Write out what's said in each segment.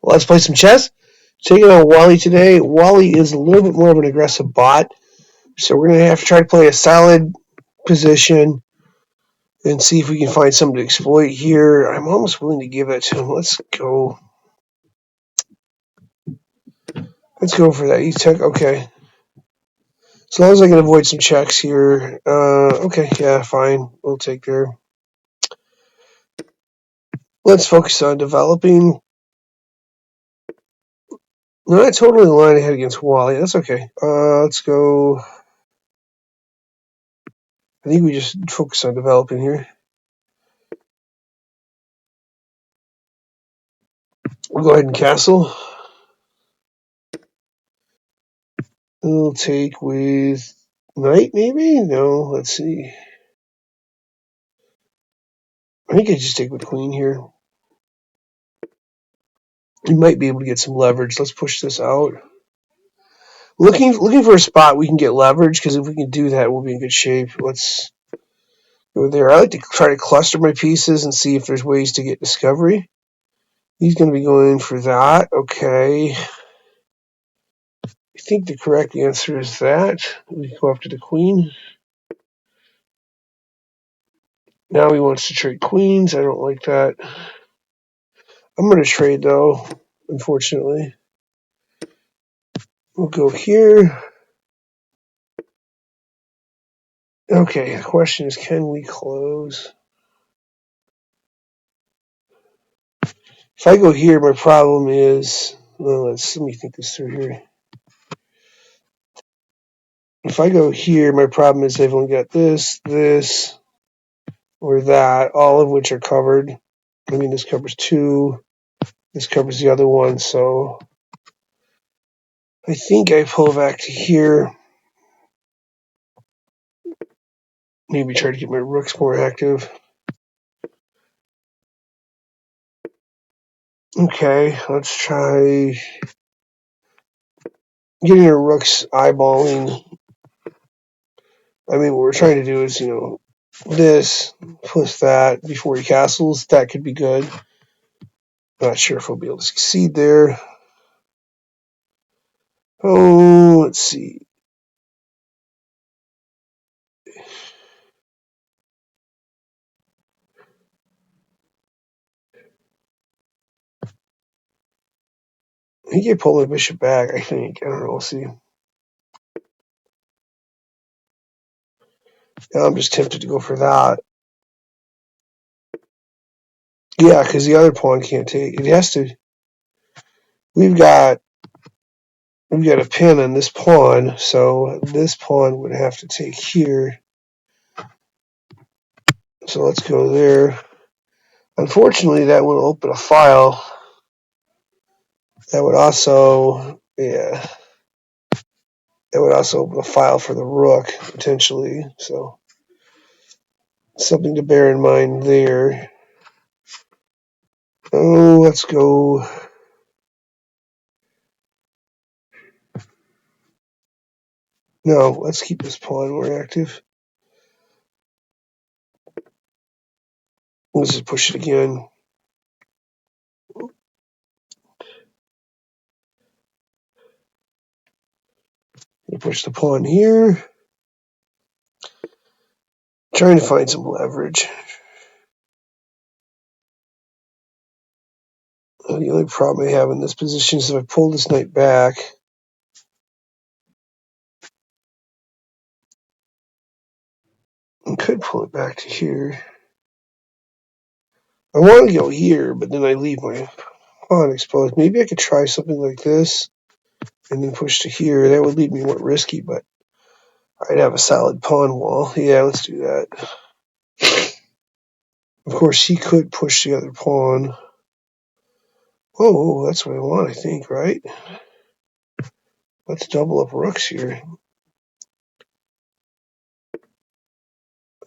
Let's play some chess. Taking on Wally today. Wally is a little bit more of an aggressive bot, so we're going to have to try to play a solid position and see if we can find something to exploit here. I'm almost willing to give it to him. Let's go. Let's go for that. He took, okay. As long as I can avoid some checks here. Okay, yeah, fine. We'll take there. Let's focus on developing. No, not totally the line ahead against Wally. That's okay. Let's go. I think we just focus on developing here. We'll go ahead and castle. We'll take with knight, maybe? No, let's see. I think I just take with queen here. We might be able to get some leverage. Let's push this out. Looking for a spot we can get leverage, because if we can do that, we'll be in good shape. Let's go there. I like to try to cluster my pieces and see if there's ways to get discovery. He's going to be going for that. Okay. I think the correct answer is that. We go after the queen. Now he wants to trade queens. I don't like that. I'm going to trade, though, unfortunately. We'll go here. Okay, the question is, can we close? If I go here, my problem is, well, let me think this through here. If I go here, my problem is I've only got this, this, or that, all of which are covered. I mean, this covers two. This covers the other one, so I think I pull back to here. Maybe try to get my rooks more active. Okay, let's try getting our rooks eyeballing. I mean, what we're trying to do is, this plus that before he castles. That could be good. Not sure if we'll be able to succeed there. Oh, let's see. He can pull the bishop back, I think. I don't know. We'll see. Now I'm just tempted to go for that. Yeah, because the other pawn can't take. It has to. We've got a pin on this pawn, so this pawn would have to take here. So let's go there. Unfortunately, that will open a file. That would also, yeah, that would also open a file for the rook, potentially. So something to bear in mind there. Oh, let's go. No, let's keep this pawn more active. Let's just push it again. We push the pawn here. Trying to find some leverage. The only problem I have in this position is if I pull this knight back, I could pull it back to here. I want to go here, but then I leave my pawn exposed. Maybe I could try something like this and then push to here. That would leave me more risky, but I'd have a solid pawn wall. Yeah, let's do that. Of course, he could push the other pawn. Oh, that's what I want, I think, right? Let's double up rooks here.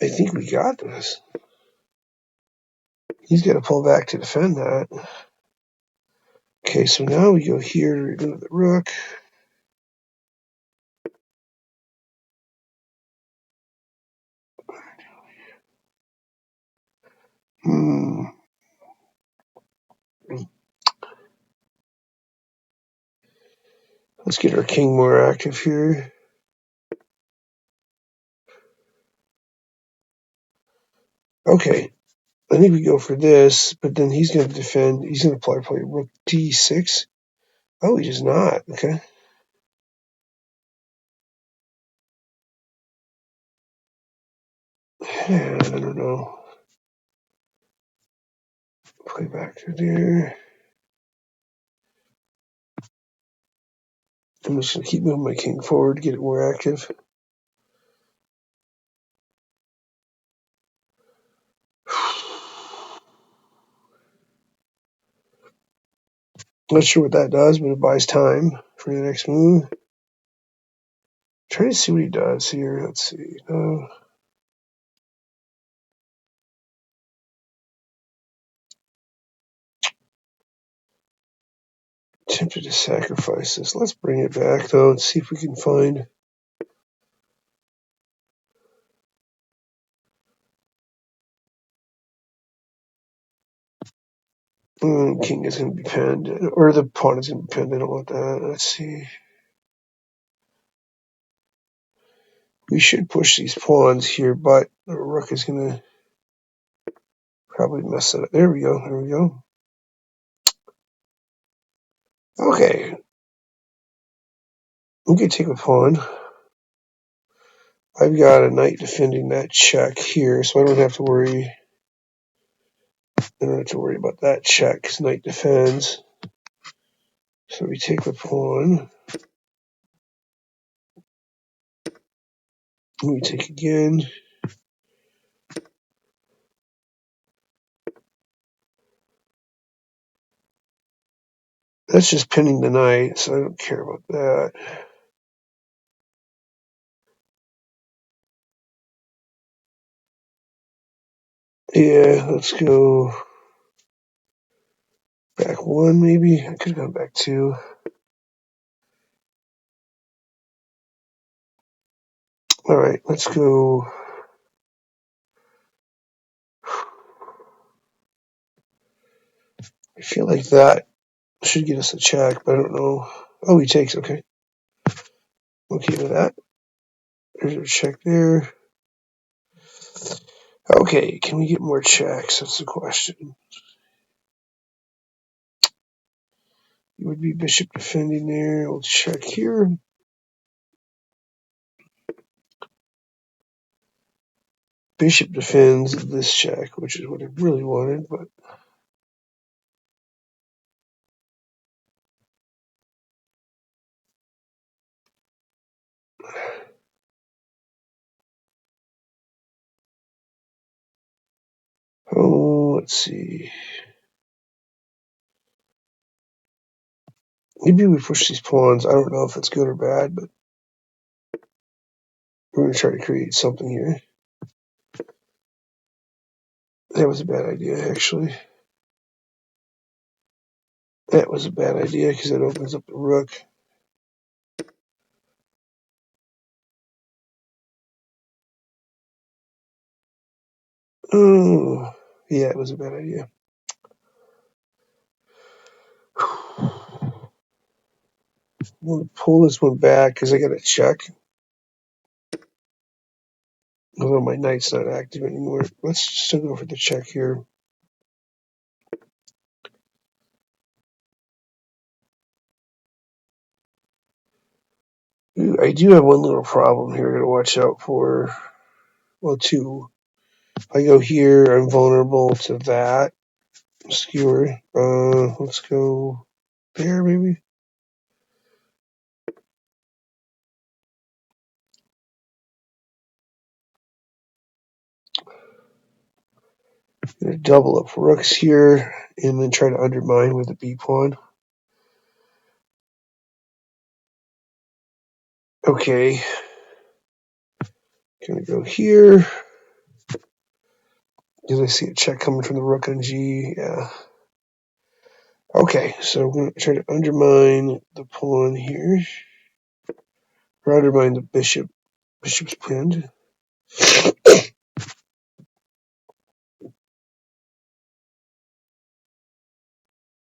I think we got this. He's got to pull back to defend that. Okay, so now we go here to remove the rook. Let's get our king more active here. Okay, I think we go for this, but then he's going to defend. He's going to probably play rook d6. Oh, he does not. Okay. Yeah, I don't know. Play back to there. I'm just going to keep moving my king forward, get it more active. Not sure what that does, but it buys time for the next move. Trying to see what he does here. Let's see. Tempted to sacrifice this. Let's bring it back, though, and see if we can find... king is going to be pinned, or the pawn is going to be pinned. I don't want that. Let's see. We should push these pawns here, but the rook is going to probably mess it up. There we go. There we go. Okay. We can take a pawn. I've got a knight defending that check here, so I don't have to worry. I don't have to worry about that check because knight defends. So we take the pawn. We take again. That's just pinning the knight, so I don't care about that. Yeah, let's go back one, maybe. I could have gone back two. All right, let's go. I feel like that should get us a check, but I don't know. Oh, he takes. Okay. Okay with that. There's a check there. Okay, can we get more checks? That's the question. It would be bishop defending there. We'll check here. Bishop defends this check, which is what I really wanted, but oh, let's see. Maybe we push these pawns. I don't know if it's good or bad, but we're going to try to create something here. That was a bad idea, actually. That was a bad idea because it opens up the rook. Oh, yeah, it was a bad idea. I'm going to pull this one back because I got to check. Although my knight's not active anymore. Let's still go for the check here. Ooh, I do have one little problem here I got to watch out for. Well, two. If I go here, I'm vulnerable to that skewer. Let's go there, maybe. Gonna double up rooks here, and then try to undermine with the B pawn. Okay. Gonna go here. Did I see a check coming from the rook on G? Yeah. Okay, so I'm going to try to undermine the pawn here. Or undermine the bishop. Bishop's pinned.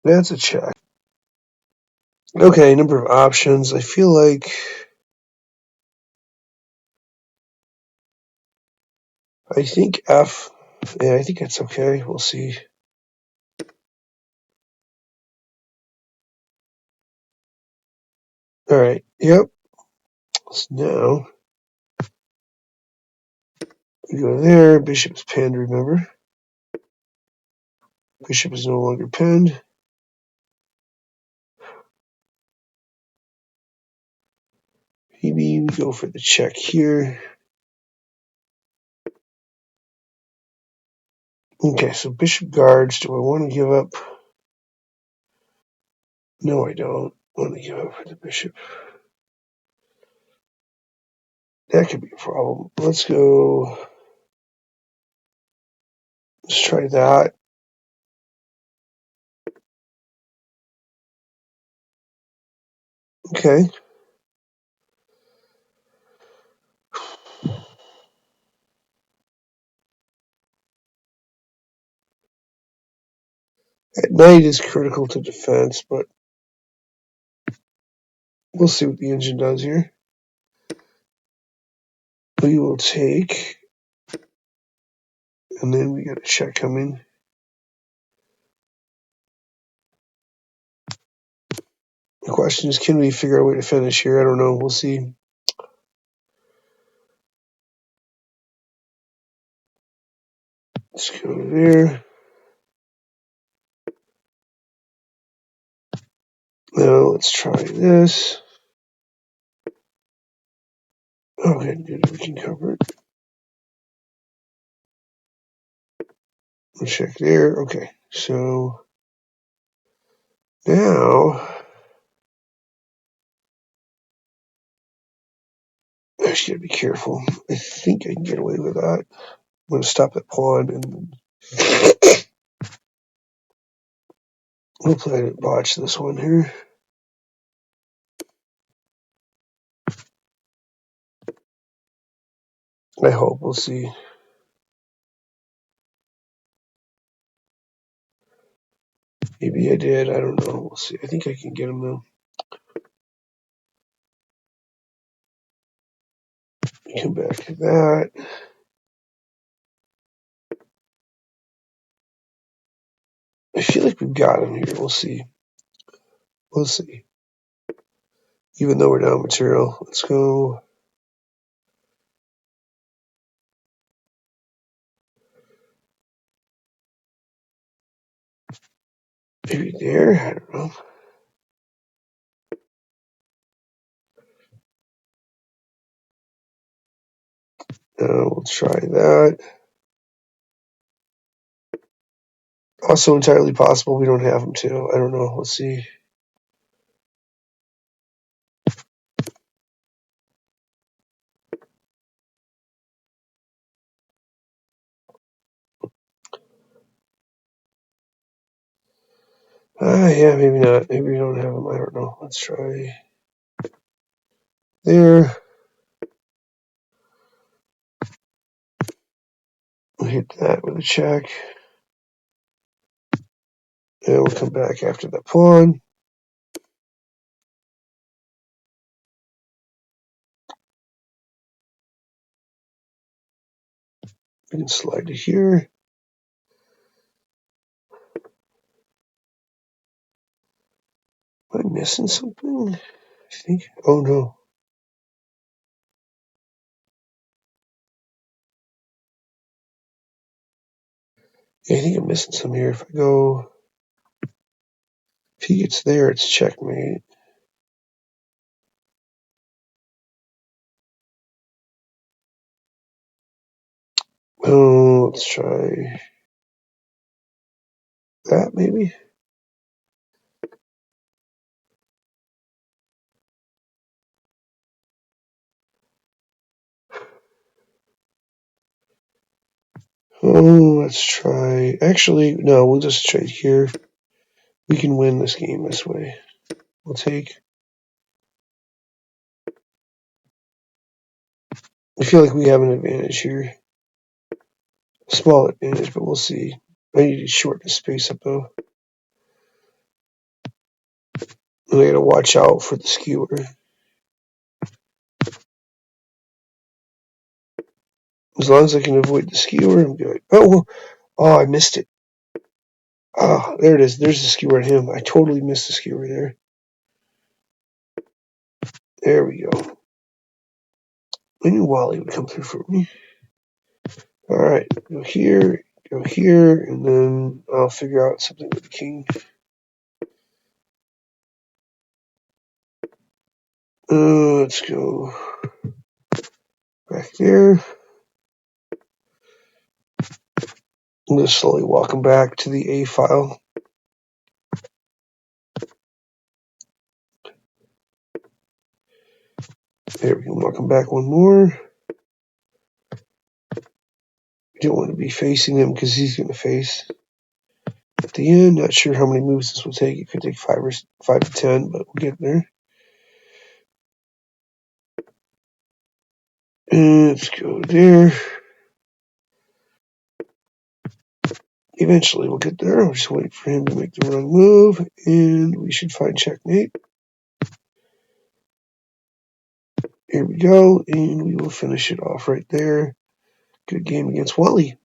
That's a check. Okay, number of options. I feel like I think F. Yeah, I think that's okay. We'll see. All right. Yep. So now we go there. Bishop's pinned, remember? Bishop is no longer pinned. Maybe we go for the check here. Okay, so bishop guards. Do I want to give up? No, I don't want to give up for the bishop. That could be a problem. Let's go. Let's try that. Okay. At knight is critical to defense, but we'll see what the engine does here. We will take, and then we got a check coming. The question is, can we figure out a way to finish here? I don't know. We'll see. Let's go there. Now let's try this. Okay, good. We can cover it. We'll check there. Okay, so now I just gotta be careful. I think I can get away with that. I'm gonna stop that pawn and hopefully I didn't botch this one here. I hope. We'll see. Maybe I did. I don't know. We'll see. I think I can get him though. Come back to that. I feel like we've got him here. We'll see. We'll see. Even though we're down material, let's go. Maybe there. I don't know. We'll try that. Also entirely possible we don't have him too. I don't know. Let's see. Yeah, maybe not. Maybe we don't have him. I don't know. Let's try there. We'll hit that with a check. And we'll come back after that pawn. We can slide to here. Am I missing something? I think. Oh no. Yeah, I think I'm missing some here. If I go, if he gets there, it's checkmate. Oh, let's try that maybe. Oh, let's try. Actually, no, we'll just trade here. We can win this game this way. We'll take. I feel like we have an advantage here. A small advantage, but we'll see. I need to shorten the space up though. And I gotta watch out for the skewer. As long as I can avoid the skewer, I'm good. Oh, I missed it. Oh, there it is. There's the skewer on him. I totally missed the skewer there. There we go. I knew Wally would come through for me. All right, go here, and then I'll figure out something with the king. Let's go back there. I'm just slowly walking back to the A file. There we go. Walking back one more. I don't want to be facing him because he's going to face at the end. Not sure how many moves this will take. It could take 5 to 10, but we'll get there. And let's go there. Eventually we'll get there. I'll just wait for him to make the wrong move, and we should find checkmate. Here we go, and we will finish it off right there. Good game against Wally.